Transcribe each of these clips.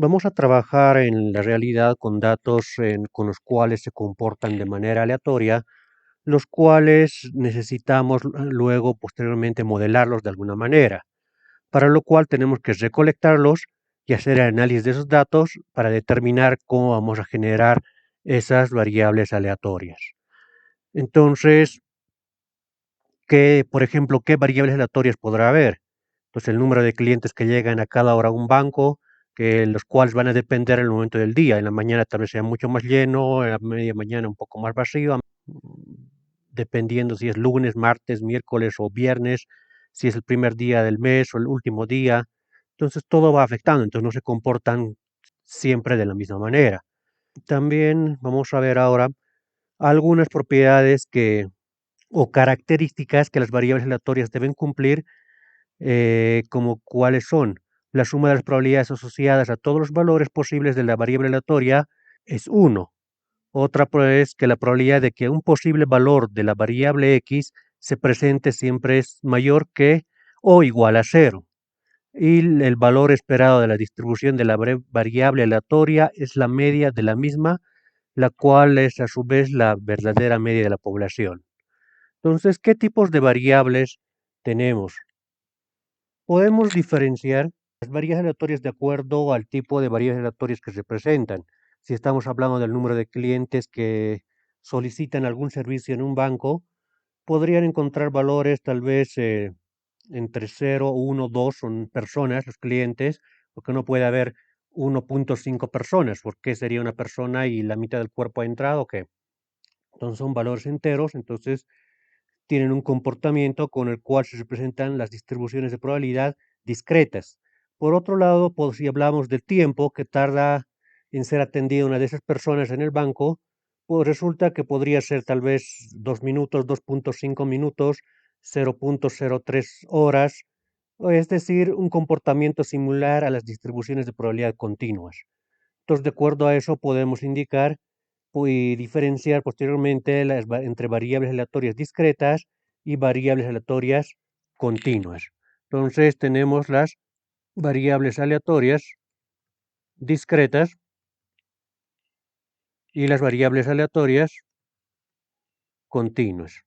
Vamos a trabajar en la realidad con datos con los cuales se comportan de manera aleatoria, los cuales necesitamos luego, posteriormente, modelarlos de alguna manera, para lo cual tenemos que recolectarlos y hacer el análisis de esos datos para determinar cómo vamos a generar esas variables aleatorias. Entonces, por ejemplo, ¿qué variables aleatorias podrá haber? Pues el número de clientes que llegan a cada hora a un banco, que los cuales van a depender el momento del día. En la mañana tal vez sea mucho más lleno, en la media mañana un poco más vacío, dependiendo si es lunes, martes, miércoles o viernes, si es el primer día del mes o el último día. Entonces todo va afectando, entonces no se comportan siempre de la misma manera. También vamos a ver ahora algunas propiedades o características que las variables aleatorias deben cumplir, como cuáles son. La suma de las probabilidades asociadas a todos los valores posibles de la variable aleatoria es uno. Otra es que la probabilidad de que un posible valor de la variable x se presente siempre es mayor que o igual a cero. Y el valor esperado de la distribución de la variable aleatoria es la media de la misma, la cual es a su vez la verdadera media de la población. Entonces, ¿qué tipos de variables tenemos? Podemos diferenciar las variables aleatorias de acuerdo al tipo de variables aleatorias que se presentan. Si estamos hablando del número de clientes que solicitan algún servicio en un banco, podrían encontrar valores tal vez entre 0, 1, 2 son personas, los clientes, porque no puede haber 1.5 personas, porque sería una persona y la mitad del cuerpo ha entrado, ¿qué? Entonces son valores enteros, entonces tienen un comportamiento con el cual se representan las distribuciones de probabilidad discretas. Por otro lado, si hablamos del tiempo que tarda en ser atendida una de esas personas en el banco, pues resulta que podría ser tal vez 2 minutos, 2.5 minutos, 0.03 horas, es decir, un comportamiento similar a las distribuciones de probabilidad continuas. Entonces, de acuerdo a eso, podemos indicar y diferenciar posteriormente entre variables aleatorias discretas y variables aleatorias continuas. Entonces tenemos las variables aleatorias discretas y las variables aleatorias continuas.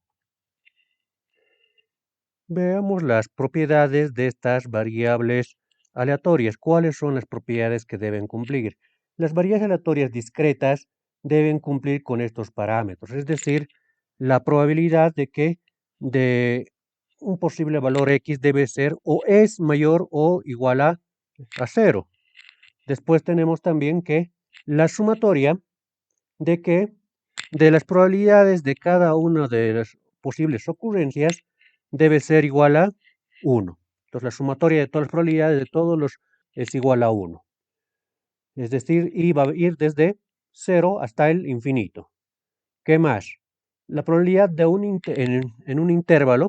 Veamos las propiedades de estas variables aleatorias. ¿Cuáles son las propiedades que deben cumplir? Las variables aleatorias discretas deben cumplir con estos parámetros, es decir, la probabilidad de que de un posible valor x debe ser o es mayor o igual a cero. Después tenemos también que la sumatoria de que de las probabilidades de cada una de las posibles ocurrencias debe ser igual a 1. Entonces la sumatoria de todas las probabilidades de todos los es igual a 1. Es decir, y va a ir desde 0 hasta el infinito. ¿Qué más? La probabilidad de en un intervalo,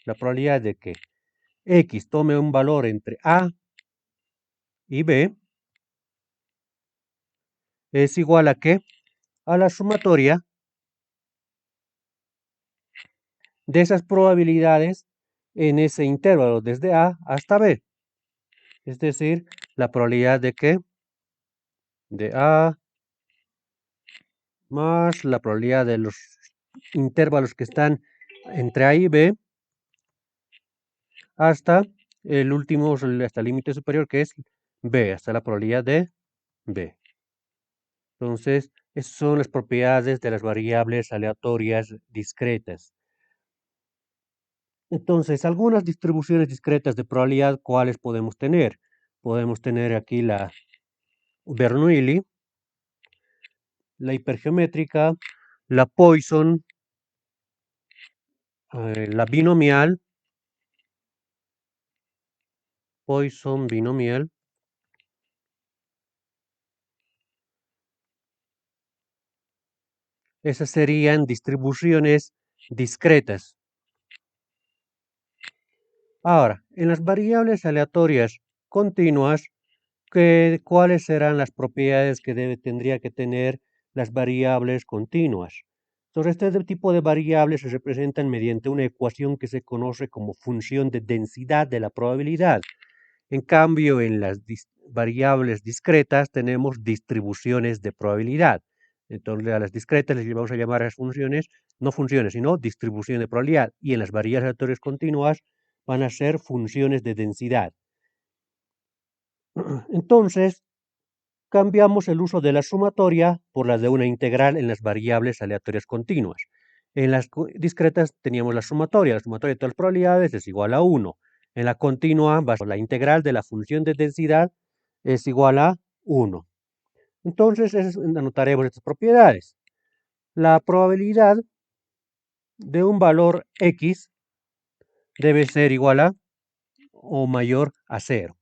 la probabilidad de que x tome un valor entre a y b es igual a ¿qué? A la sumatoria de esas probabilidades en ese intervalo desde a hasta b. Es decir, la probabilidad de que de a más la probabilidad de los intervalos que están entre a y b hasta el último, hasta el límite superior que es b, hasta la probabilidad de b. Entonces, esas son las propiedades de las variables aleatorias discretas. Entonces, algunas distribuciones discretas de probabilidad, ¿cuáles podemos tener? Podemos tener aquí la Bernoulli, la hipergeométrica, la Poisson, la binomial, Poisson binomial. Esas serían distribuciones discretas. Ahora, en las variables aleatorias continuas, ¿cuáles serán las propiedades que tendría que tener las variables continuas? Entonces, este tipo de variables se representan mediante una ecuación que se conoce como función de densidad de la probabilidad. En cambio, en las variables discretas tenemos distribuciones de probabilidad. Entonces, a las discretas les vamos a llamar a las funciones, no funciones, sino distribución de probabilidad. Y en las variables aleatorias continuas van a ser funciones de densidad. Entonces, cambiamos el uso de la sumatoria por la de una integral en las variables aleatorias continuas. En las discretas teníamos la sumatoria de todas las probabilidades es igual a 1. En la continua, la integral de la función de densidad es igual a 1. Entonces, anotaremos estas propiedades. La probabilidad de un valor x debe ser igual a o mayor a 0.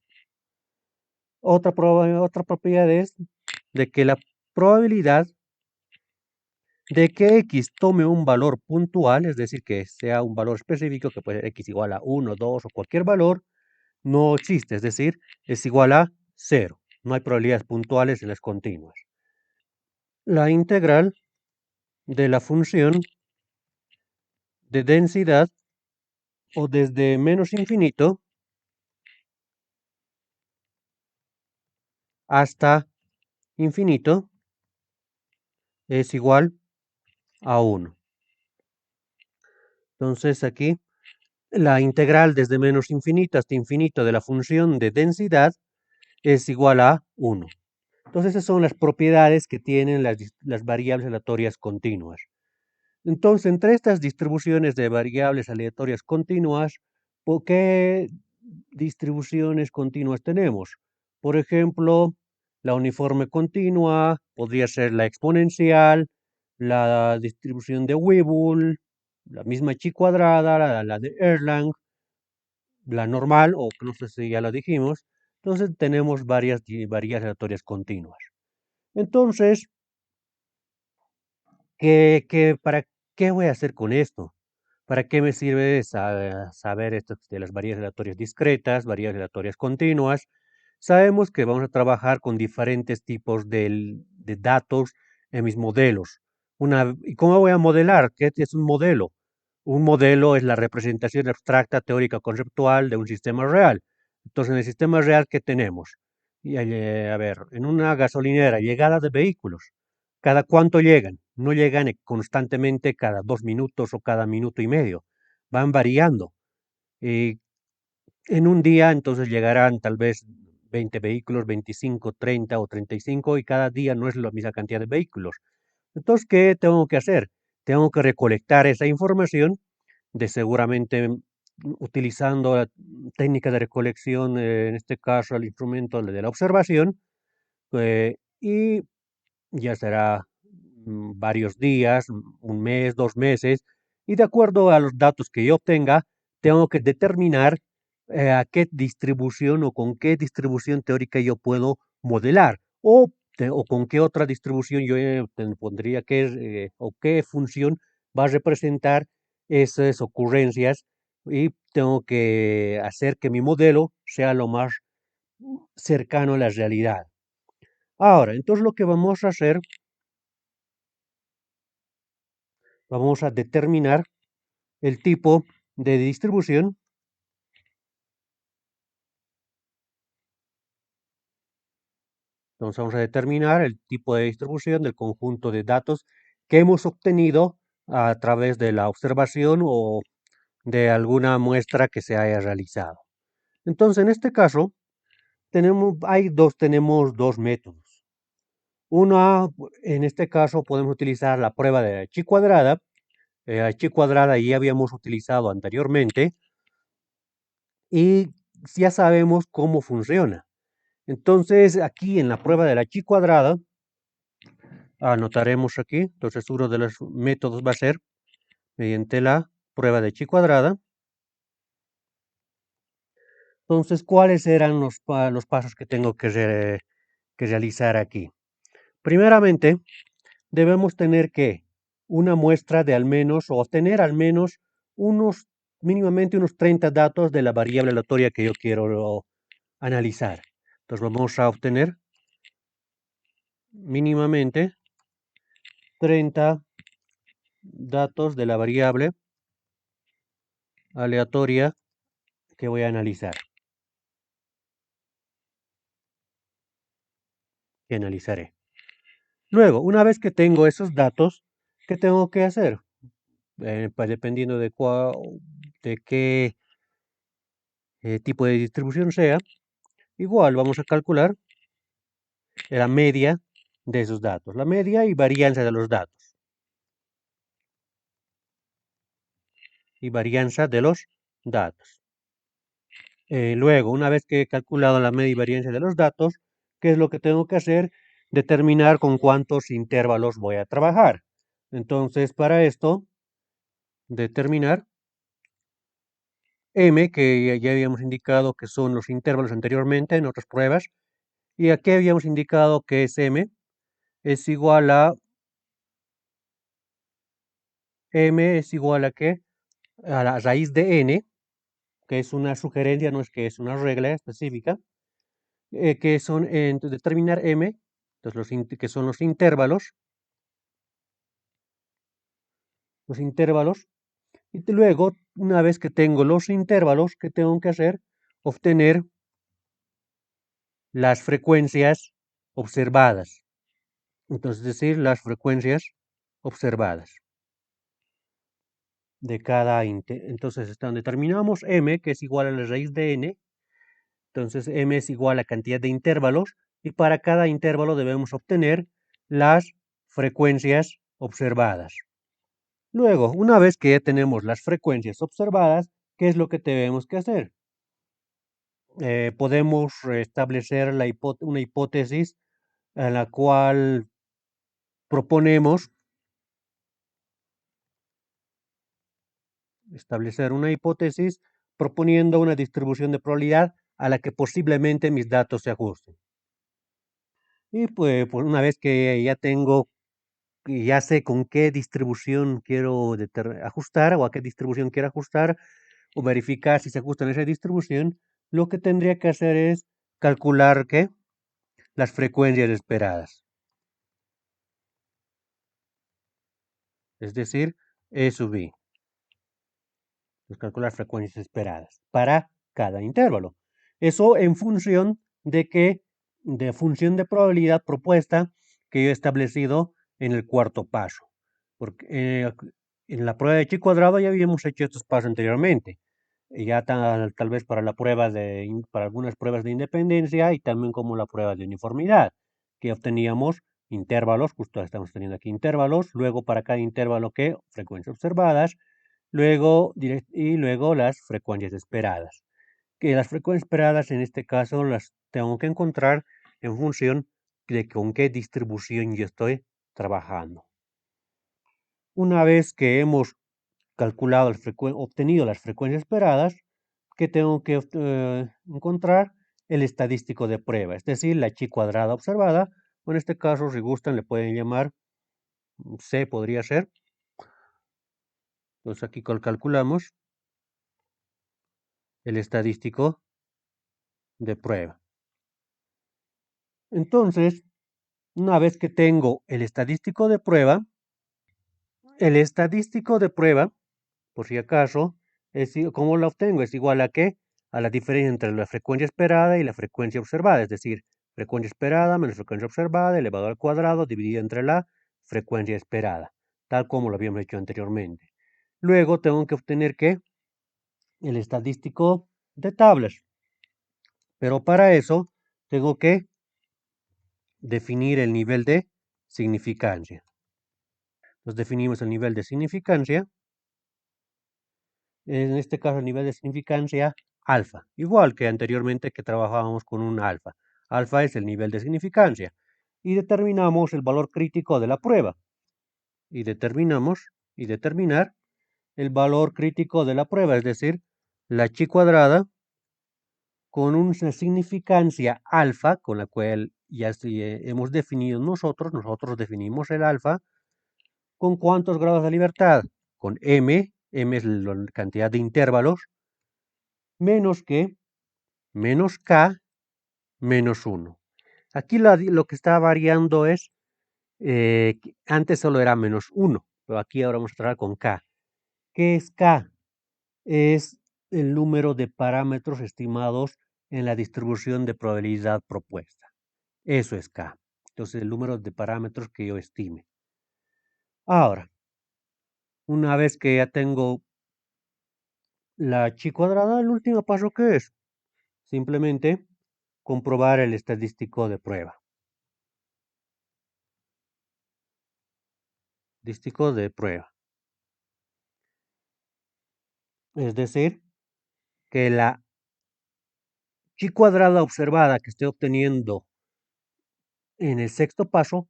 Otra propiedad es de que la probabilidad de que x tome un valor puntual, es decir, que sea un valor específico, que puede ser x igual a 1, 2 o cualquier valor, no existe, es decir, es igual a 0. No hay probabilidades puntuales en las continuas. La integral de la función de densidad o desde menos infinito hasta infinito es igual a 1. Entonces aquí la integral desde menos infinito hasta infinito de la función de densidad es igual a 1. Entonces esas son las propiedades que tienen las variables aleatorias continuas. Entonces, entre estas distribuciones de variables aleatorias continuas, ¿por qué distribuciones continuas tenemos? Por ejemplo, la uniforme continua podría ser la exponencial, la distribución de Weibull, la misma chi cuadrada, la de Erlang, la normal, o no sé si ya la dijimos. Entonces, tenemos varias variables aleatorias continuas. Entonces, ¿para qué voy a hacer con esto? ¿Para qué me sirve saber esto de las variables aleatorias discretas, variables aleatorias continuas? Sabemos que vamos a trabajar con diferentes tipos de datos en mis modelos. ¿Y cómo voy a modelar? ¿Qué es un modelo? Un modelo es la representación abstracta, teórica, conceptual de un sistema real. Entonces, en el sistema real, ¿qué tenemos? A ver, en una gasolinera, llegada de vehículos. ¿Cada cuánto llegan? No llegan constantemente cada 2 minutos o cada minuto y medio. Van variando. Y en un día, entonces llegarán tal vez 20 vehículos, 25, 30 o 35, y cada día no es la misma cantidad de vehículos. Entonces, ¿qué tengo que hacer? Tengo que recolectar esa información de seguramente utilizando la técnica de recolección, en este caso el instrumento de la observación, y ya será varios días, un mes, 2 meses, y de acuerdo a los datos que yo obtenga, tengo que determinar a qué distribución o con qué distribución teórica yo puedo modelar, o con qué otra distribución yo pondría o qué función va a representar esas ocurrencias, y tengo que hacer que mi modelo sea lo más cercano a la realidad. Ahora, entonces lo que vamos a hacer, vamos a determinar el tipo de distribución. Entonces vamos a determinar el tipo de distribución del conjunto de datos que hemos obtenido a través de la observación o de alguna muestra que se haya realizado. Entonces, en este caso, tenemos dos métodos. Una, en este caso, podemos utilizar la prueba de chi cuadrada. Chi cuadrada ya habíamos utilizado anteriormente y ya sabemos cómo funciona. Entonces, aquí en la prueba de la chi cuadrada, anotaremos aquí, entonces uno de los métodos va a ser mediante la prueba de chi cuadrada. Entonces, ¿cuáles eran los pasos que tengo que realizar aquí? Primeramente, debemos tener que una muestra de al menos, o obtener al menos mínimamente unos 30 datos de la variable aleatoria que yo quiero analizar. Entonces, vamos a obtener mínimamente 30 datos de la variable aleatoria que voy a analizar. que analizaré. Luego, una vez que tengo esos datos, ¿qué tengo que hacer? Pues dependiendo de qué tipo de distribución sea, igual vamos a calcular la media de esos datos, la media y varianza de los datos. Y varianza de los datos. Luego, una vez que he calculado la media y varianza de los datos, ¿qué es lo que tengo que hacer? Determinar con cuántos intervalos voy a trabajar. Entonces, para esto, determinar m, que ya habíamos indicado que son los intervalos anteriormente en otras pruebas, y aquí habíamos indicado que es m, es igual a m es igual a ¿qué? A la raíz de n, que es una sugerencia, no es que es una regla específica, que son, entonces, determinar m, entonces que son los intervalos, y luego, una vez que tengo los intervalos, ¿qué tengo que hacer? Obtener las frecuencias observadas. Entonces, es decir, las frecuencias observadas de cada entonces, determinamos m, que es igual a la raíz de n, entonces m es igual a cantidad de intervalos, y para cada intervalo debemos obtener las frecuencias observadas. Luego, una vez que ya tenemos las frecuencias observadas, ¿qué es lo que tenemos que hacer? Podemos establecer una hipótesis en la cual proponemos establecer una hipótesis proponiendo una distribución de probabilidad a la que posiblemente mis datos se ajusten. Y pues una vez que ya tengo, y ya sé con qué distribución quiero ajustar o a qué distribución quiero ajustar o verificar si se ajusta en esa distribución, lo que tendría que hacer es calcular ¿qué? Las frecuencias esperadas. Es decir, E sub i. Pues calcular frecuencias esperadas para cada intervalo. Eso en función de función de probabilidad propuesta que yo he establecido en el cuarto paso. Porque en la prueba de chi cuadrado ya habíamos hecho estos pasos anteriormente. Ya tal vez para para algunas pruebas de independencia y también como la prueba de uniformidad, que obteníamos intervalos, justo estamos teniendo aquí intervalos, luego para cada intervalo que frecuencias observadas, luego las frecuencias esperadas. Que las frecuencias esperadas en este caso las tengo que encontrar en función de con qué distribución yo estoy trabajando. Una vez que hemos calculado, obtenido las frecuencias esperadas, que tengo que encontrar el estadístico de prueba, es decir, la chi cuadrada observada, o en este caso, si gustan, le pueden llamar C, podría ser. Entonces aquí calculamos el estadístico de prueba. Entonces, una vez que tengo el estadístico de prueba, por si acaso, ¿cómo lo obtengo? Es igual a ¿qué? A la diferencia entre la frecuencia esperada y la frecuencia observada, es decir, frecuencia esperada menos frecuencia observada elevado al cuadrado dividido entre la frecuencia esperada, tal como lo habíamos hecho anteriormente. Luego tengo que obtener ¿qué? El estadístico de tablas. Pero para eso tengo que definir el nivel de significancia. Entonces definimos el nivel de significancia, en este caso el nivel de significancia alfa, igual que anteriormente que trabajábamos con un alfa. Alfa es el nivel de significancia y determinamos el valor crítico de la prueba y determinar el valor crítico de la prueba, es decir, la chi cuadrada con una significancia alfa, con la cual ya hemos definido nosotros definimos el alfa, ¿con cuántos grados de libertad? Con m es la cantidad de intervalos, menos que, menos k, menos 1. Aquí lo que está variando es, antes solo era menos 1, pero aquí ahora vamos a trabajar con k. ¿Qué es k? Es el número de parámetros estimados en la distribución de probabilidad propuesta. Eso es K. Entonces, el número de parámetros que yo estime. Ahora, una vez que ya tengo la chi cuadrada, el último paso que es simplemente comprobar el estadístico de prueba. Estadístico de prueba. Es decir, que la chi cuadrada observada que estoy obteniendo en el sexto paso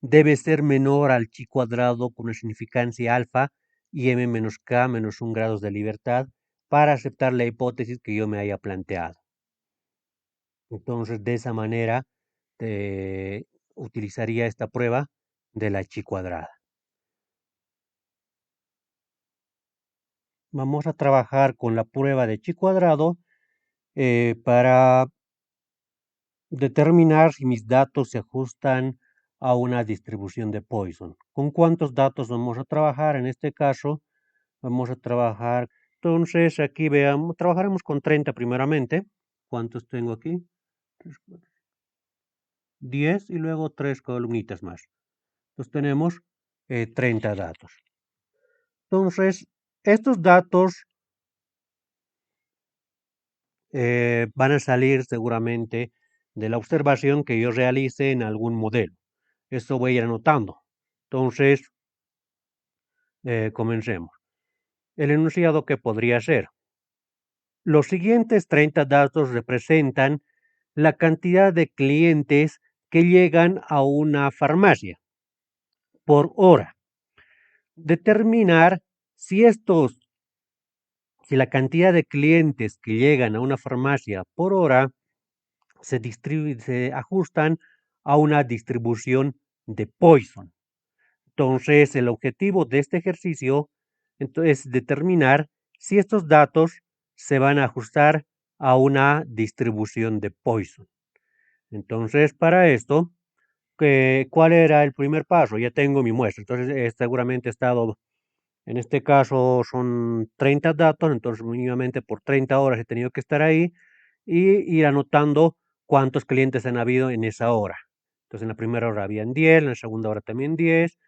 debe ser menor al chi cuadrado con una significancia alfa y m menos k menos 1 grados de libertad para aceptar la hipótesis que yo me haya planteado. Entonces, de esa manera, utilizaría esta prueba de la chi cuadrada. Vamos a trabajar con la prueba de chi cuadrado para determinar si mis datos se ajustan a una distribución de Poisson. ¿Con cuántos datos vamos a trabajar? En este caso, vamos a trabajar, entonces aquí veamos, trabajaremos con 30 primeramente. ¿Cuántos tengo aquí? 10 y luego 3 columnitas más. Entonces tenemos 30 datos. Entonces, estos datos van a salir seguramente de la observación que yo realice en algún modelo. Esto voy a ir anotando. Entonces, comencemos. El enunciado que podría ser. Los siguientes 30 datos representan la cantidad de clientes que llegan a una farmacia por hora. Determinar si la cantidad de clientes que llegan a una farmacia por hora se ajustan a una distribución de Poisson. Entonces, el objetivo de este ejercicio es determinar si estos datos se van a ajustar a una distribución de Poisson. Entonces, para esto, ¿cuál era el primer paso? Ya tengo mi muestra. Entonces, seguramente he estado, en este caso son 30 datos, entonces mínimamente por 30 horas he tenido que estar ahí y ir anotando cuántos clientes han habido en esa hora. Entonces, en la primera hora habían 10, en la segunda hora también 10,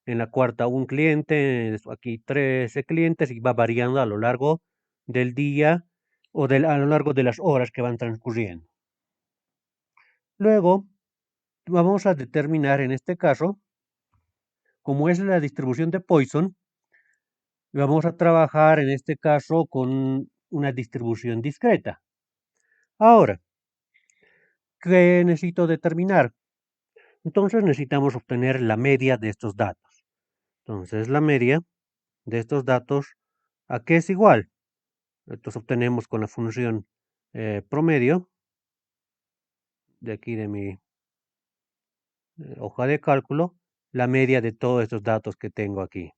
en la cuarta un cliente, aquí 13 clientes y va variando a lo largo del día o a lo largo de las horas que van transcurriendo. Luego, vamos a determinar en este caso, como es la distribución de Poisson, vamos a trabajar en este caso con una distribución discreta. Ahora, ¿qué necesito determinar? Entonces necesitamos obtener la media de estos datos. Entonces la media de estos datos, ¿a qué es igual? Entonces obtenemos con la función promedio, de aquí de mi hoja de cálculo, la media de todos estos datos que tengo aquí.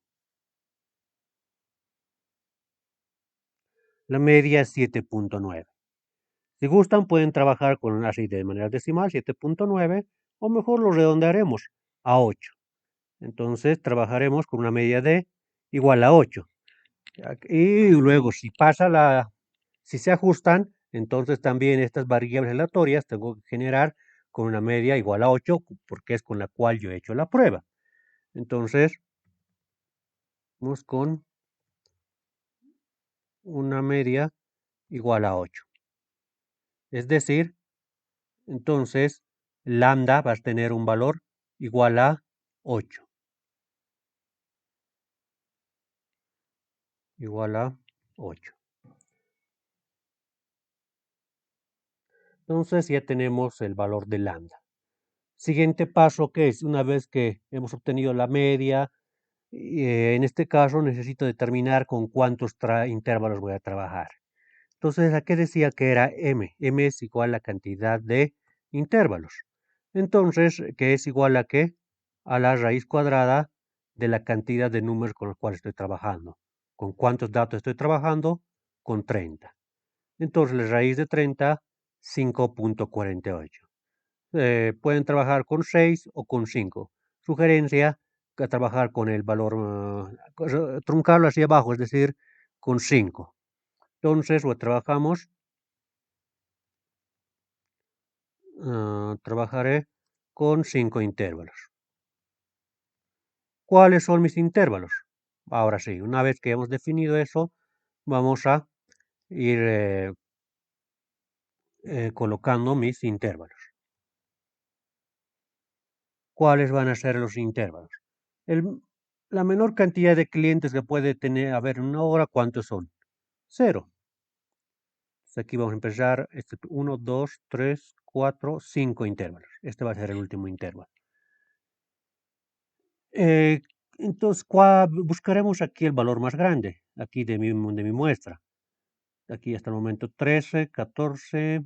La media es 7.9. Si gustan, pueden trabajar con así de manera decimal, 7.9, o mejor lo redondearemos a 8. Entonces trabajaremos con una media de igual a 8. Y luego, si se ajustan, entonces también estas variables aleatorias tengo que generar con una media igual a 8, porque es con la cual yo he hecho la prueba. Entonces, vamos con una media igual a 8. Es decir, entonces, lambda va a tener un valor igual a 8. Igual a 8. Entonces ya tenemos el valor de lambda. Siguiente paso que es, una vez que hemos obtenido la media, en este caso necesito determinar con cuántos intervalos voy a trabajar. Entonces, ¿a qué decía que era m? M es igual a la cantidad de intervalos. Entonces, ¿qué es igual a qué? A la raíz cuadrada de la cantidad de números con los cuales estoy trabajando. ¿Con cuántos datos estoy trabajando? Con 30. Entonces, la raíz de 30, 5.48. Pueden trabajar con 6 o con 5. Sugerencia que trabajar con el valor, truncarlo hacia abajo, es decir, con 5. Entonces, trabajaré con 5 intervalos. ¿Cuáles son mis intervalos? Ahora sí, una vez que hemos definido eso, vamos a ir colocando mis intervalos. ¿Cuáles van a ser los intervalos? La menor cantidad de clientes que puede haber en una hora, ¿cuántos son? 0. Entonces aquí vamos a empezar 1, 2, 3, 4, 5 intervalos. Este va a ser el último intervalo. Entonces, buscaremos aquí el valor más grande, aquí de mi muestra. Aquí hasta el momento 13, 14,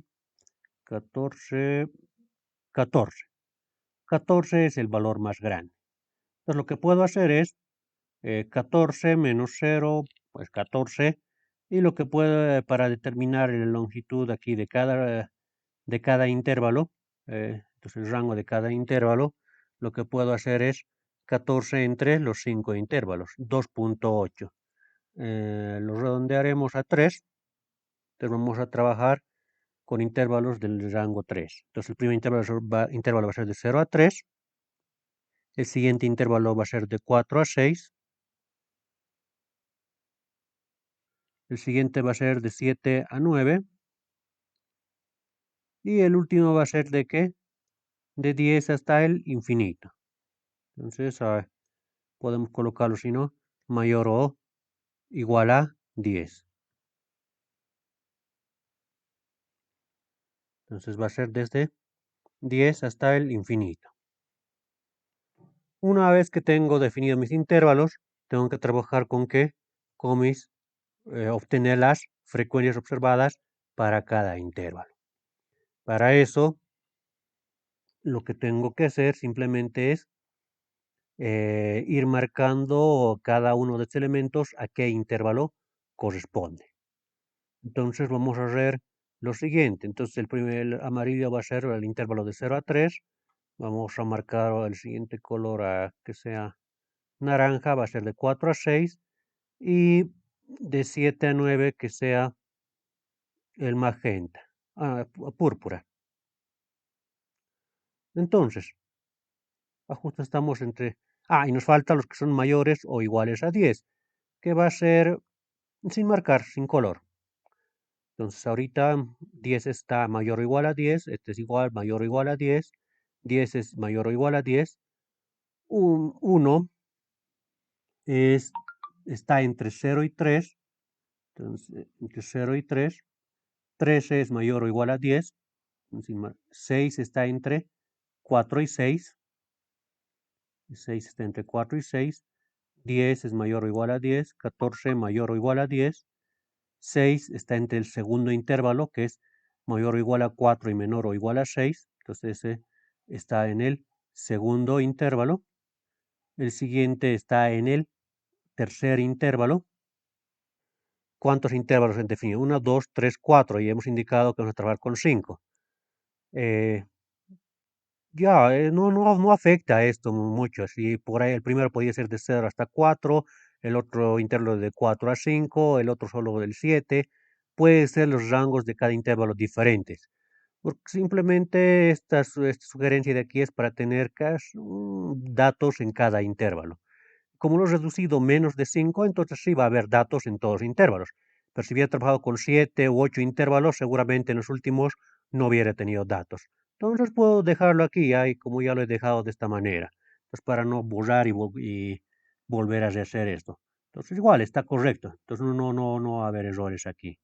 14, 14. 14 es el valor más grande. Entonces lo que puedo hacer es 14 menos 0, pues 14. Y lo que puedo, para determinar la longitud aquí de cada intervalo, entonces el rango de cada intervalo, lo que puedo hacer es 14 entre los 5 intervalos, 2.8. Lo redondearemos a 3, entonces vamos a trabajar con intervalos del rango 3. Entonces el primer intervalo va a ser de 0 a 3, el siguiente intervalo va a ser de 4 a 6, el siguiente va a ser de 7 a 9, y el último va a ser de ¿qué? De 10 hasta el infinito. Entonces podemos colocarlo, si no, mayor o igual a 10. Entonces va a ser desde 10 hasta el infinito. Una vez que tengo definidos mis intervalos, tengo que trabajar con qué? Con obtener las frecuencias observadas para cada intervalo. Para eso, lo que tengo que hacer simplemente es ir marcando cada uno de estos elementos a qué intervalo corresponde. Entonces vamos a ver lo siguiente. Entonces el primer amarillo va a ser el intervalo de 0 a 3. Vamos a marcar el siguiente color que sea naranja, va a ser de 4 a 6. Y de 7 a 9 que sea el magenta, púrpura. Entonces, justo estamos entre... y nos faltan los que son mayores o iguales a 10, que va a ser sin marcar, sin color. Entonces ahorita 10 está mayor o igual a 10, este es igual, mayor o igual a 10, 10 es mayor o igual a 10, 1 está entre 0 y 3, entonces entre 0 y 3, 13 es mayor o igual a 10, 6 está entre 4 y 6, 6 está entre 4 y 6, 10 es mayor o igual a 10, 14 mayor o igual a 10, 6 está entre el segundo intervalo, que es mayor o igual a 4 y menor o igual a 6, entonces ese está en el segundo intervalo. El siguiente está en el tercer intervalo. ¿Cuántos intervalos han definido? 1, 2, 3, 4, y hemos indicado que vamos a trabajar con 5. No afecta esto mucho. Si por ahí el primero podía ser de 0 hasta 4, el otro intervalo de 4 a 5, el otro solo del 7, pueden ser los rangos de cada intervalo diferentes. Porque simplemente esta sugerencia de aquí es para tener datos en cada intervalo. Como lo he reducido menos de 5, entonces sí va a haber datos en todos los intervalos. Pero si hubiera trabajado con 7 u 8 intervalos, seguramente en los últimos no hubiera tenido datos. Entonces puedo dejarlo aquí, como ya lo he dejado de esta manera. Entonces para no borrar y volver a hacer esto. Entonces igual está correcto. Entonces no va a haber errores aquí.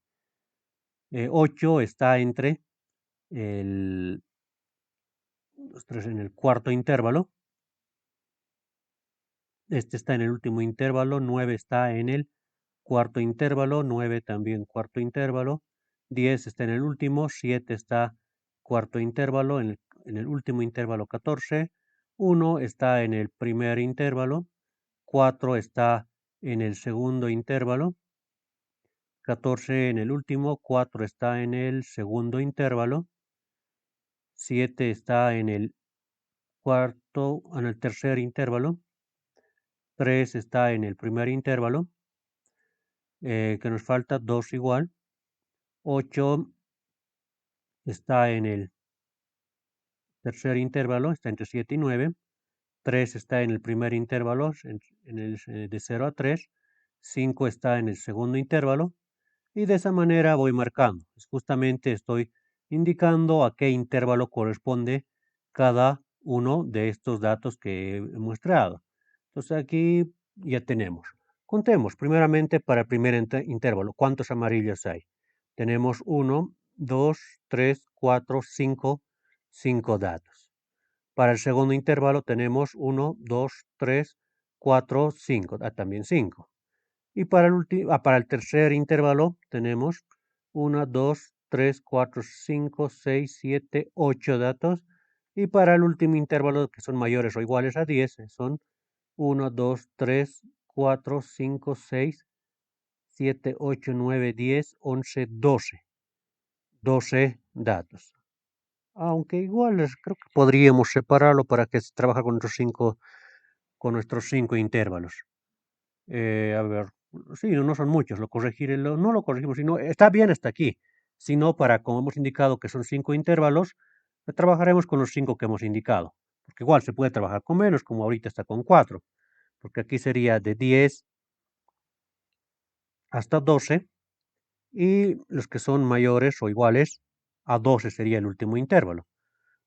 8 está entre el, en el cuarto intervalo. Este está en el último intervalo. 9 está en el cuarto intervalo, 9 también cuarto intervalo, 10 está en el último, 7 está cuarto intervalo, en el último intervalo 14, 1 está en el primer intervalo, 4 está en el segundo intervalo, 14 en el último, 4 está en el segundo intervalo, 7 está en el en el tercer intervalo, 3 está en el primer intervalo, que nos falta 2 igual, 8 está en el Tercer intervalo está entre 7 y 9. 3 está en el primer intervalo, en el, de 0 a 3. 5 está en el segundo intervalo. Y de esa manera voy marcando. Justamente estoy indicando a qué intervalo corresponde cada uno de estos datos que he muestrado. Entonces aquí ya tenemos. Contemos primeramente para el primer intervalo. ¿Cuántos amarillos hay? Tenemos 1, 2, 3, 4, 5, 5 datos. Para el segundo intervalo tenemos 1, 2, 3, 4, 5. También 5. Y para el tercer intervalo tenemos 1, 2, 3, 4, 5, 6, 7, 8 datos. Y para el último intervalo, que son mayores o iguales a 10, son 1, 2, 3, 4, 5, 6, 7, 8, 9, 10, 11, 12. 12 datos. Aunque igual creo que podríamos separarlo para que se trabaje con nuestros cinco intervalos. A ver, sí, no son muchos, no lo corregimos, sino está bien hasta aquí, sino para, como hemos indicado que son 5 intervalos, trabajaremos con los 5 que hemos indicado, porque igual se puede trabajar con menos, como ahorita está con 4, porque aquí sería de 10 hasta 12, y los que son mayores o iguales a 12 sería el último intervalo.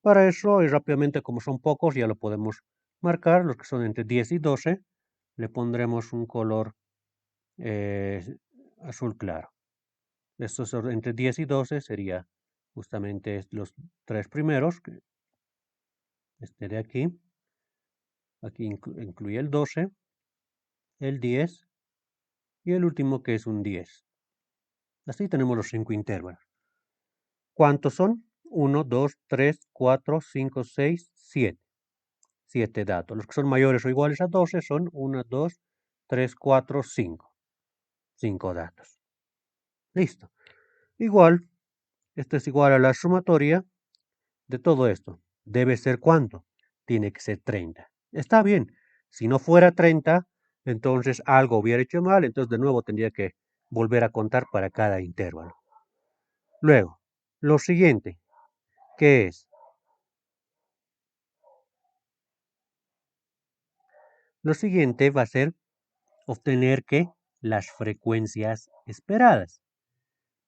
Para eso, y rápidamente, como son pocos, ya lo podemos marcar, los que son entre 10 y 12, le pondremos un color azul claro. Estos entre 10 y 12 sería justamente los tres primeros, este de aquí. Aquí incluye el 12, el 10 y el último que es un 10. Así tenemos los 5 intervalos. ¿Cuántos son? 1, 2, 3, 4, 5, 6, 7. 7 datos. Los que son mayores o iguales a 12 son 1, 2, 3, 4, 5. 5 datos. Listo. Igual, esto es igual a la sumatoria de todo esto. ¿Debe ser cuánto? Tiene que ser 30. Está bien. Si no fuera 30, entonces algo hubiera hecho mal, entonces de nuevo tendría que volver a contar para cada intervalo. Luego, lo siguiente, ¿qué es? Lo siguiente va a ser obtener que las frecuencias esperadas.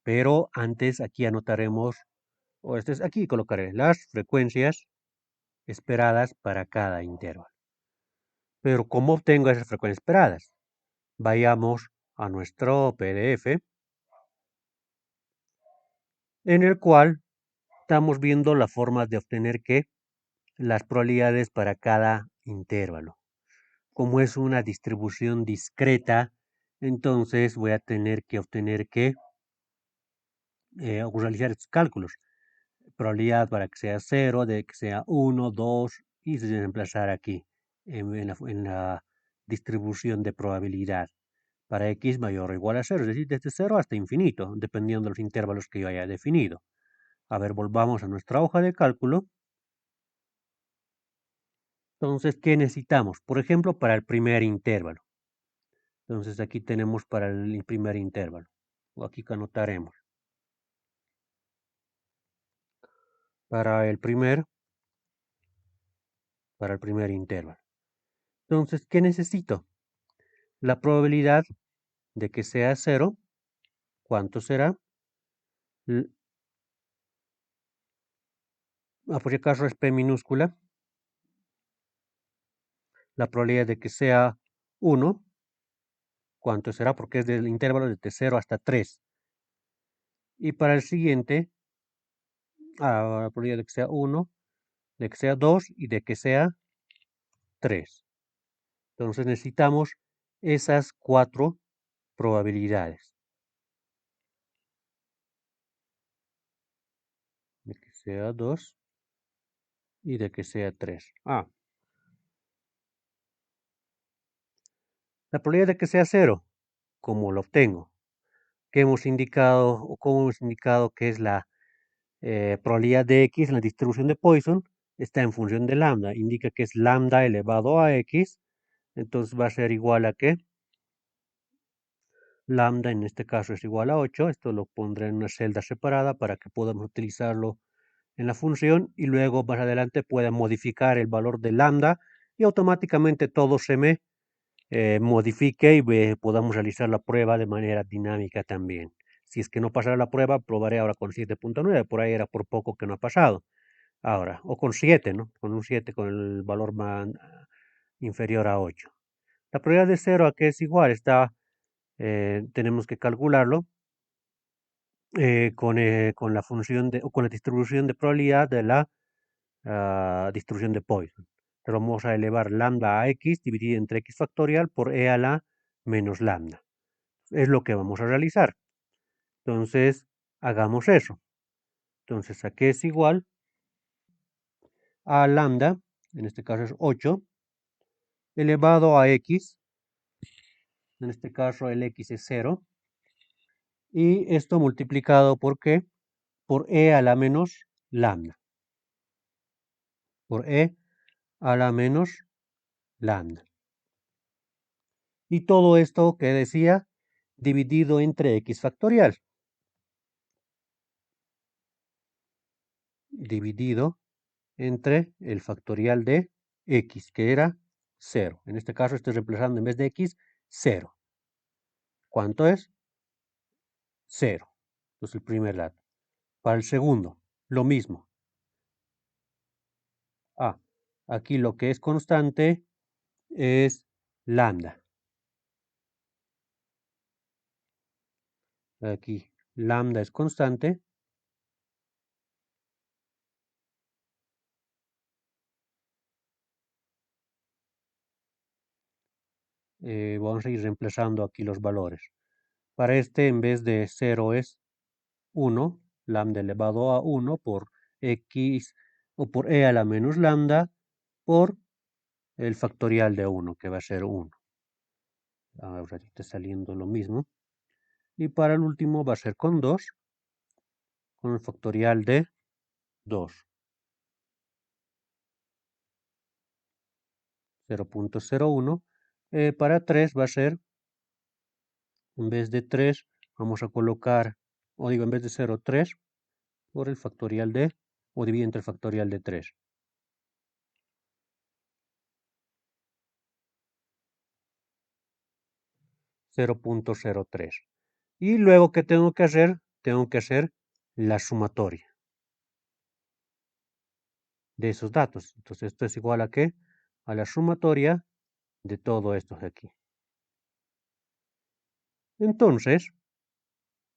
Pero antes aquí anotaremos, o aquí colocaré las frecuencias esperadas para cada intervalo. Pero ¿cómo obtengo esas frecuencias esperadas? Vayamos a nuestro PDF, en el cual estamos viendo la forma de obtener que las probabilidades para cada intervalo. Como es una distribución discreta, entonces voy a tener que obtener que realizar estos cálculos. Probabilidad para que sea 0, de que sea 1, 2 y se reemplazar aquí en la distribución de probabilidad para x mayor o igual a 0, es decir, desde 0 hasta infinito, dependiendo de los intervalos que yo haya definido. A ver, volvamos a nuestra hoja de cálculo. Entonces, ¿qué necesitamos? Por ejemplo, para el primer intervalo. Entonces, aquí tenemos para el primer intervalo. O aquí que anotaremos. Para el primer intervalo. Entonces, ¿qué necesito? La probabilidad de que sea 0. ¿Cuánto será? Por si acaso es P minúscula. La probabilidad de que sea 1. ¿Cuánto será? Porque es del intervalo de 0 hasta 3. Y para el siguiente, la probabilidad de que sea 1, de que sea 2 y de que sea 3. Entonces necesitamos esas 4 probabilidades. De que sea 2 y de que sea 3. La probabilidad de que sea 0, ¿cómo lo obtengo? ¿Qué hemos indicado o cómo hemos indicado que es la probabilidad de x en la distribución de Poisson? Está en función de lambda. Indica que es lambda elevado a x. Entonces va a ser igual a ¿qué? Lambda en este caso es igual a 8. Esto lo pondré en una celda separada para que podamos utilizarlo en la función y luego más adelante pueda modificar el valor de lambda y automáticamente todo se me modifique y podamos realizar la prueba de manera dinámica también. Si es que no pasara la prueba, probaré ahora con 7.9, por ahí era por poco que no ha pasado. Ahora, o con 7, ¿no? Con un 7 con el valor más inferior a 8. La probabilidad de 0 a que es igual está, tenemos que calcularlo con la función o con la distribución de probabilidad de la distribución de Poisson. Pero vamos a elevar lambda a x dividido entre x factorial por e a la menos lambda. Es lo que vamos a realizar. Entonces, hagamos eso. Entonces, aquí es igual a lambda, en este caso es 8, elevado a x, en este caso el x es 0, y esto multiplicado por qué? Por e a la menos lambda. Por e a la menos lambda. Y todo esto que decía, dividido entre x factorial. Dividido entre el factorial de x, que era 0. En este caso estoy reemplazando en vez de x, 0. ¿Cuánto es? 0. Entonces el primer dato. Para el segundo, lo mismo. Aquí lo que es constante es lambda. Aquí lambda es constante. Vamos a ir reemplazando aquí los valores. Para este, en vez de 0 es 1, lambda elevado a 1 por x o por e a la menos lambda por el factorial de 1, que va a ser 1. Ahora está saliendo lo mismo. Y para el último va a ser con 2, con el factorial de 2. 0.01. Para 3 va a ser, en vez de 3, vamos a colocar, o digo, en vez de 0, 3, por el factorial de, o dividido entre el factorial de 3. 0.03. Y luego, ¿qué tengo que hacer? Tengo que hacer la sumatoria de esos datos. Entonces, esto es igual a ¿qué? A la sumatoria de todo esto de aquí. Entonces,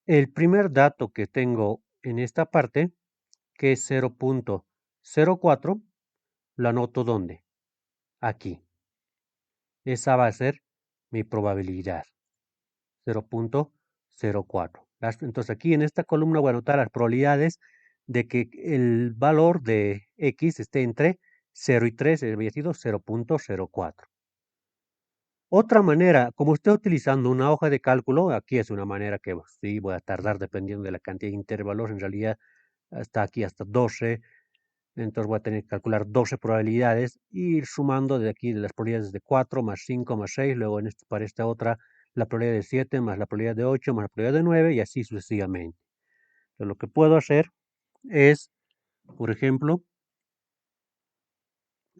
el primer dato que tengo en esta parte, que es 0.04, lo anoto ¿dónde? Aquí. Esa va a ser mi probabilidad. 0.04. Entonces aquí en esta columna voy a anotar las probabilidades de que el valor de x esté entre 0 y 3, había sido 0.04. Otra manera, como estoy utilizando una hoja de cálculo, aquí es una manera que sí voy a tardar dependiendo de la cantidad de intervalos, en realidad hasta aquí hasta 12, entonces voy a tener que calcular 12 probabilidades e ir sumando de aquí de las probabilidades de 4 más 5 más 6, luego para esta otra la probabilidad de 7 más la probabilidad de 8 más la probabilidad de 9 y así sucesivamente. Entonces, lo que puedo hacer es, por ejemplo,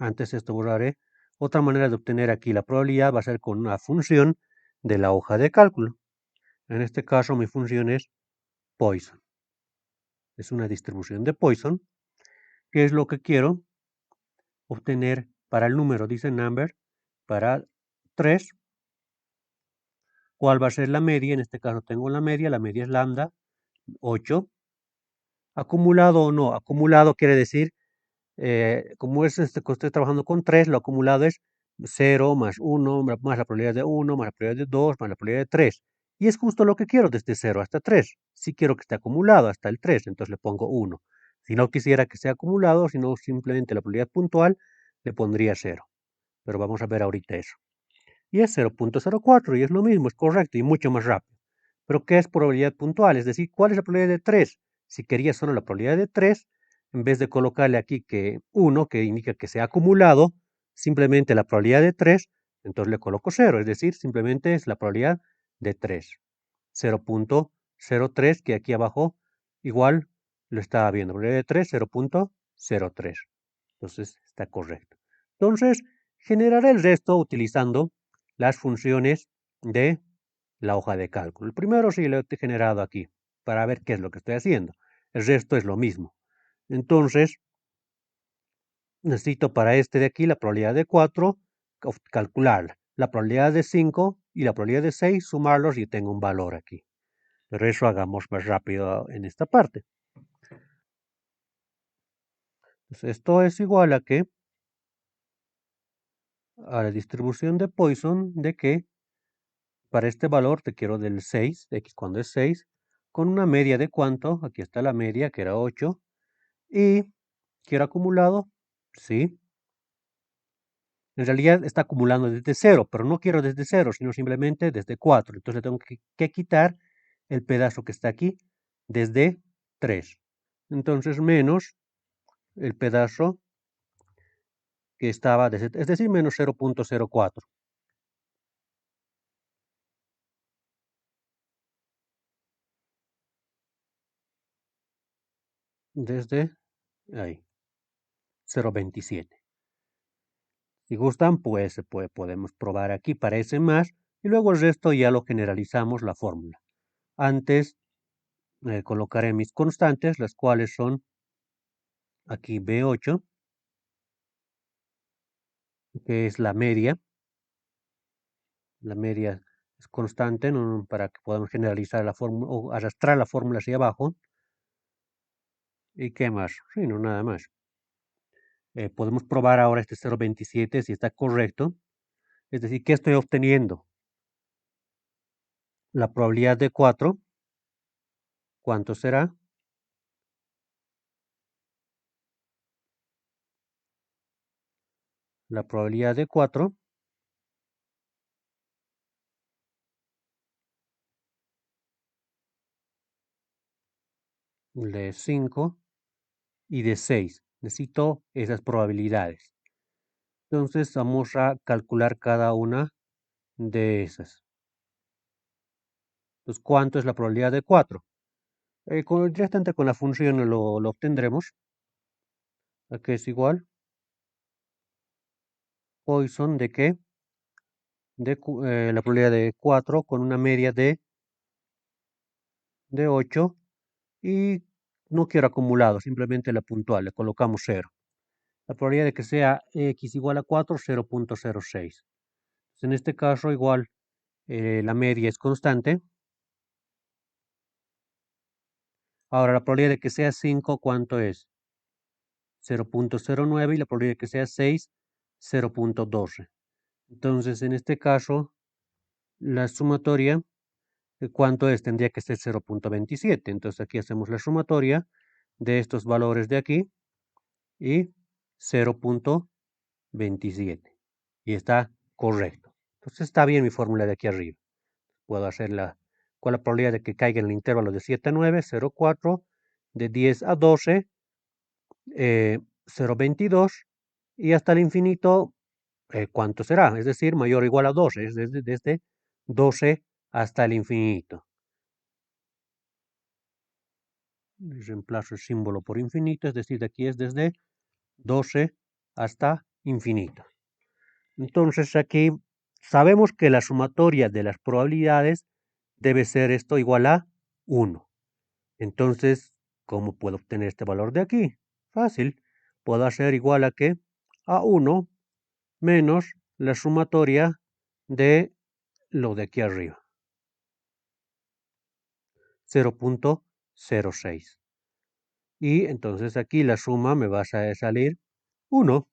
antes esto borraré, otra manera de obtener aquí la probabilidad va a ser con una función de la hoja de cálculo. En este caso mi función es Poisson. Es una distribución de Poisson, que es lo que quiero obtener para el número, dice number, para 3. ¿Cuál va a ser la media? En este caso tengo la media es lambda, 8. Acumulado o no, acumulado quiere decir, como es que estoy trabajando con 3, lo acumulado es 0 más 1, más la probabilidad de 1, más la probabilidad de 2, más la probabilidad de 3. Y es justo lo que quiero desde 0 hasta 3. Si quiero que esté acumulado hasta el 3, entonces le pongo 1. Si no quisiera que sea acumulado, sino simplemente la probabilidad puntual, le pondría 0. Pero vamos a ver ahorita eso. Y es 0.04 y es lo mismo, es correcto y mucho más rápido. Pero ¿qué es probabilidad puntual? Es decir, ¿cuál es la probabilidad de 3? Si quería solo la probabilidad de 3, en vez de colocarle aquí que 1, que indica que se ha acumulado, simplemente la probabilidad de 3, entonces le coloco 0, es decir, simplemente es la probabilidad de 3. 0.03, que aquí abajo igual lo estaba viendo. Probabilidad de 3, 0.03. Entonces está correcto. Entonces, generaré el resto utilizando las funciones de la hoja de cálculo. El primero sí lo he generado aquí para ver qué es lo que estoy haciendo. El resto es lo mismo. Entonces, necesito para este de aquí la probabilidad de 4, calcularla. La probabilidad de 5 y la probabilidad de 6, sumarlos y tengo un valor aquí. Pero eso hagamos más rápido en esta parte. Entonces, esto es igual a que a la distribución de Poisson de que para este valor te quiero del 6, x cuando es 6, con una media de cuánto, aquí está la media que era 8, y quiero acumulado, sí, en realidad está acumulando desde 0, pero no quiero desde 0, sino simplemente desde 4, entonces tengo que quitar el pedazo que está aquí desde 3, entonces menos el pedazo que estaba, es decir, menos 0.04. Desde ahí, 0.27. Si gustan, pues podemos probar aquí, parece más, y luego el resto ya lo generalizamos la fórmula. Antes colocaré mis constantes, las cuales son aquí B8, que es la media. La media es constante, ¿no? Para que podamos generalizar la fórmula o arrastrar la fórmula hacia abajo. ¿Y qué más? Sí, no, nada más. Podemos probar ahora este 0.27 si está correcto. Es decir, ¿qué estoy obteniendo? La probabilidad de 4, ¿cuánto será? La probabilidad de 4 de 5 y de 6. Necesito esas probabilidades. Entonces vamos a calcular cada una de esas. Entonces, ¿cuánto es la probabilidad de 4? Directamente con la función lo obtendremos. Aquí es igual. Poisson de qué? De la probabilidad de 4 con una media de 8 y no quiero acumulado, simplemente la puntual, le colocamos 0. La probabilidad de que sea x igual a 4, 0.06. En este caso igual la media es constante. Ahora la probabilidad de que sea 5, ¿cuánto es? 0.09 y la probabilidad de que sea 6, 0.12. Entonces en este caso la sumatoria, ¿cuánto es? Tendría que ser 0.27. Entonces aquí hacemos la sumatoria de estos valores de aquí y 0.27. Y está correcto. Entonces está bien mi fórmula de aquí arriba. Puedo hacer con la probabilidad de que caiga en el intervalo de 7 a 9, 0.4, de 10 a 12, 0.22 y hasta el infinito, ¿cuánto será? Es decir, mayor o igual a 12, es desde 12 hasta el infinito. Reemplazo el símbolo por infinito, es decir, de aquí es desde 12 hasta infinito. Entonces aquí sabemos que la sumatoria de las probabilidades debe ser esto igual a 1. Entonces, ¿cómo puedo obtener este valor de aquí? Fácil. Puedo hacer igual a que a 1 menos la sumatoria de lo de aquí arriba. 0.06. Y entonces aquí la suma me va a salir 1.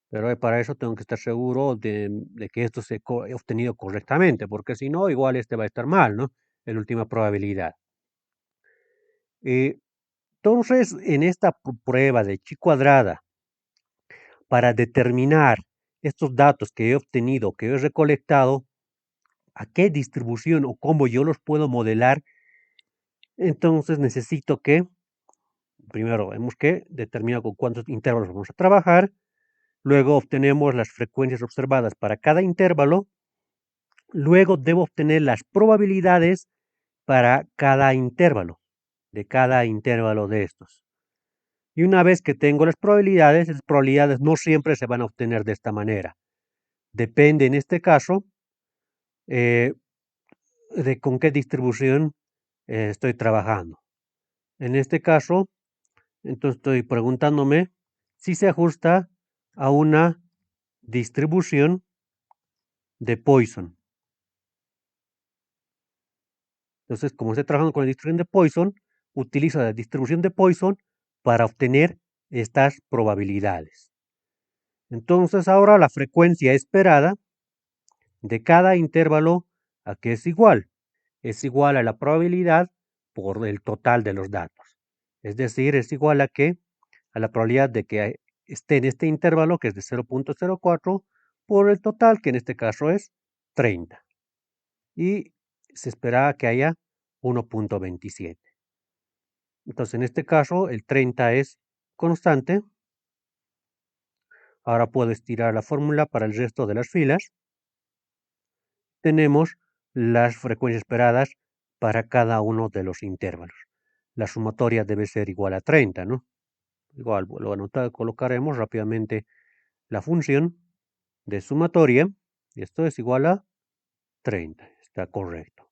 Pero para eso tengo que estar seguro de que esto se he obtenido correctamente, porque si no, igual este va a estar mal, ¿no? En última probabilidad. Entonces, en esta prueba de chi cuadrada, para determinar estos datos que he obtenido, que he recolectado, a qué distribución o cómo yo los puedo modelar, entonces necesito que, primero, vemos que determinar con cuántos intervalos vamos a trabajar, luego obtenemos las frecuencias observadas para cada intervalo, luego debo obtener las probabilidades para cada intervalo. de cada intervalo de estos. Y una vez que tengo las probabilidades no siempre se van a obtener de esta manera. Depende en este caso eh, de con qué distribución estoy trabajando. En este caso, entonces estoy preguntándome si se ajusta a una distribución de Poisson. Entonces, como estoy trabajando con la distribución de Poisson, utilizo la distribución de Poisson para obtener estas probabilidades. Entonces, ahora la frecuencia esperada de cada intervalo a que es igual a la probabilidad por el total de los datos. Es decir, es igual a la probabilidad de que esté en este intervalo, que es de 0.04, por el total, que en este caso es 30. Y se espera que haya 1.27. Entonces, en este caso, el 30 es constante. Ahora puedo estirar la fórmula para el resto de las filas. Tenemos las frecuencias esperadas para cada uno de los intervalos. La sumatoria debe ser igual a 30, ¿no? Igual, colocaremos rápidamente la función de sumatoria. Y esto es igual a 30. Está correcto.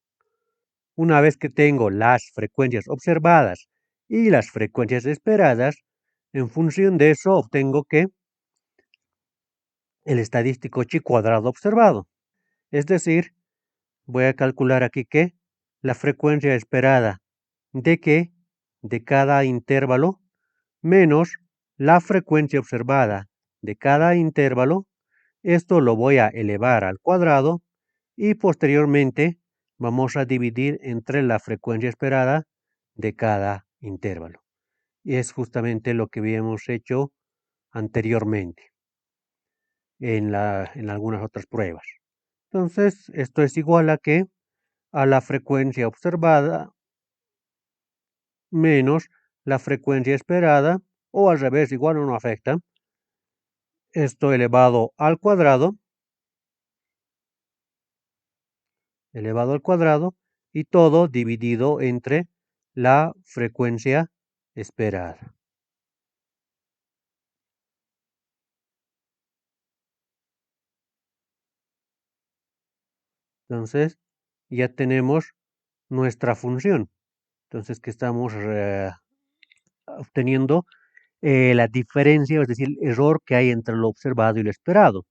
Una vez que tengo las frecuencias observadas y las frecuencias esperadas, en función de eso obtengo que el estadístico chi cuadrado observado. Es decir, voy a calcular aquí que la frecuencia esperada de que de cada intervalo menos la frecuencia observada de cada intervalo. Esto lo voy a elevar al cuadrado y posteriormente vamos a dividir entre la frecuencia esperada de cada intervalo. Y es justamente lo que habíamos hecho anteriormente en algunas otras pruebas. Entonces, esto es igual a que a la frecuencia observada menos la frecuencia esperada, o al revés, igual no afecta. Esto elevado al cuadrado, y todo dividido entre la frecuencia esperada. Entonces, ya tenemos nuestra función. Entonces, que estamos obteniendo la diferencia, es decir, el error que hay entre lo observado y lo esperado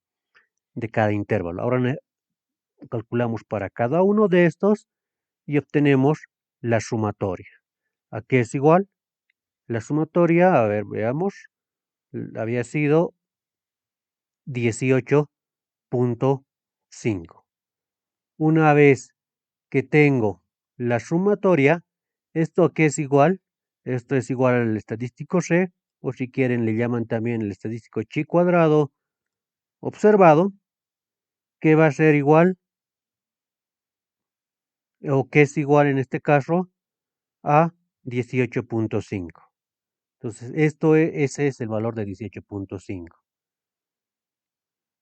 de cada intervalo. Ahora calculamos para cada uno de estos y obtenemos la sumatoria. ¿A qué es igual? La sumatoria, a ver, veamos, había sido 18.5. Una vez que tengo la sumatoria, ¿esto a qué es igual? Esto es igual al estadístico C, o si quieren le llaman también el estadístico chi cuadrado observado, que va a ser igual, o que es igual en este caso, a 18.5. Entonces, ese es el valor de 18.5.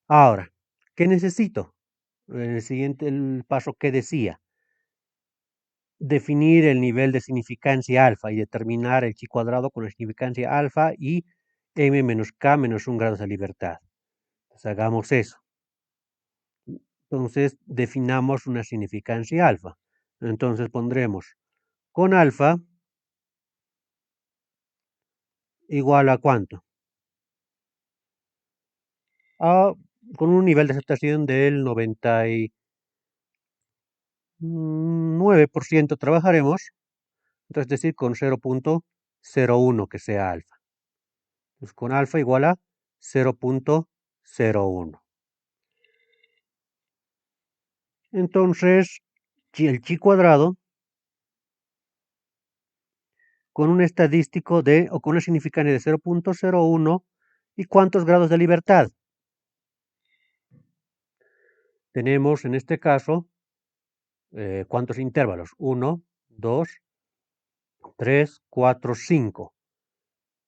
Ahora, ¿qué necesito? En el siguiente paso que decía, definir el nivel de significancia alfa y determinar el chi cuadrado con la significancia alfa y m menos k menos 1 grados de libertad. Pues hagamos eso. Entonces, definamos una significancia alfa. Entonces pondremos con alfa igual a ¿cuánto? Con un nivel de aceptación del 99% trabajaremos, entonces decir con 0.01 que sea alfa. Entonces con alfa igual a 0.01. Entonces, el chi cuadrado con un estadístico o con una significancia de 0.01, ¿y cuántos grados de libertad? Tenemos en este caso, ¿cuántos intervalos? 1, 2, 3, 4, 5.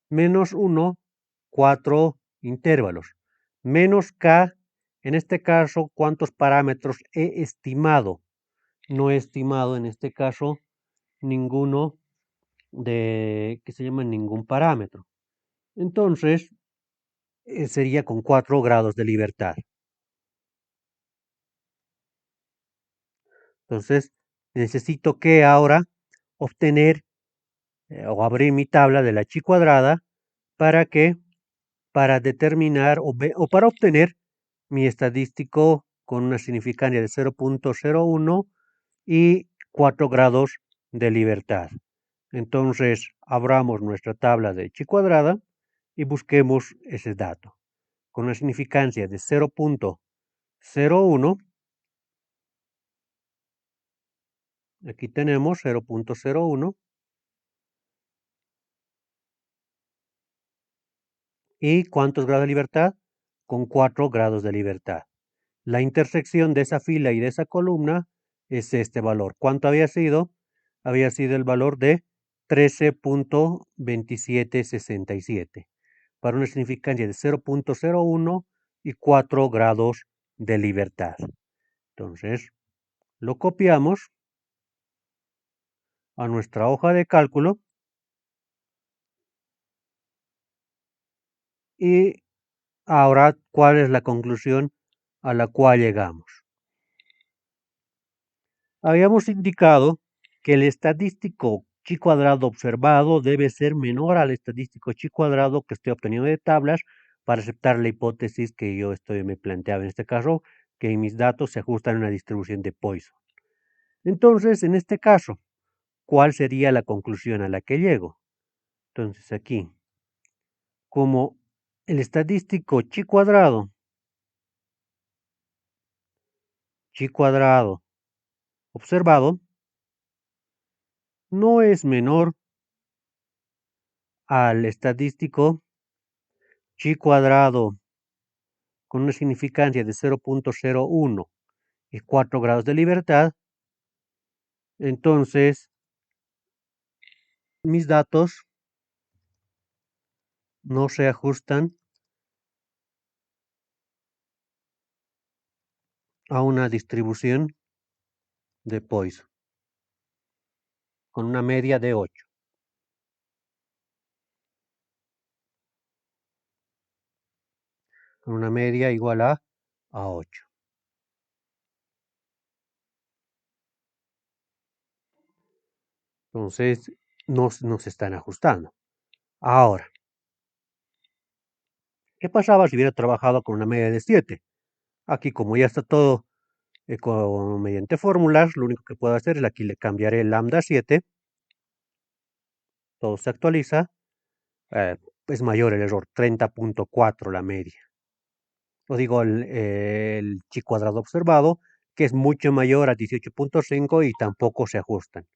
Menos 1, 4 intervalos. Menos k, en este caso, ¿cuántos parámetros he estimado? No he estimado en este caso ninguno que se llama ningún parámetro. Entonces, sería con 4 grados de libertad. Entonces, necesito que ahora obtener o abrir mi tabla de la chi cuadrada para que, para determinar o para obtener mi estadístico con una significancia de 0.01 y 4 grados de libertad. Entonces, abramos nuestra tabla de chi cuadrada y busquemos ese dato. Con una significancia de 0.01, aquí tenemos 0.01 y ¿cuántos grados de libertad? Con 4 grados de libertad. La intersección de esa fila y de esa columna es este valor. ¿Cuánto había sido? Había sido el valor de 13.2767 para una significancia de 0.01 y 4 grados de libertad. Entonces, lo copiamos a nuestra hoja de cálculo y ahora, ¿cuál es la conclusión a la cual llegamos? Habíamos indicado que el estadístico chi cuadrado observado debe ser menor al estadístico chi cuadrado que estoy obteniendo de tablas para aceptar la hipótesis que me planteaba en este caso, que mis datos se ajustan a una distribución de Poisson. Entonces, en este caso, ¿cuál sería la conclusión a la que llego? Entonces aquí, como el estadístico chi cuadrado observado no es menor al estadístico chi cuadrado con una significancia de 0.01 y 4 grados de libertad, entonces mis datos no se ajustan a una distribución de Poisson con una media de 8, con una media igual a 8. Entonces, no se están ajustando. Ahora, ¿qué pasaba si hubiera trabajado con una media de 7? Aquí, como ya está todo mediante fórmulas, lo único que puedo hacer es aquí le cambiaré el lambda 7, todo se actualiza, es mayor el error, 30.4 la media. Lo digo, el chi cuadrado observado, que es mucho mayor a 18.5 y tampoco se ajustan.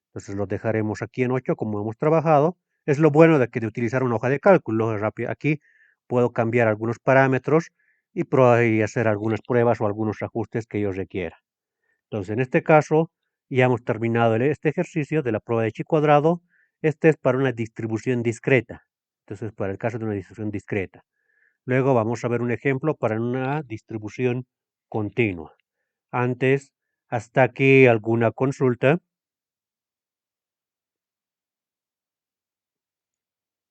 Entonces lo dejaremos aquí en 8 como hemos trabajado. Es lo bueno de utilizar una hoja de cálculo. Aquí puedo cambiar algunos parámetros y hacer algunas pruebas o algunos ajustes que yo requiera. Entonces, en este caso, ya hemos terminado este ejercicio de la prueba de chi cuadrado. Este es para una distribución discreta. Entonces, para el caso de una distribución discreta. Luego vamos a ver un ejemplo para una distribución continua. Antes, hasta aquí alguna consulta.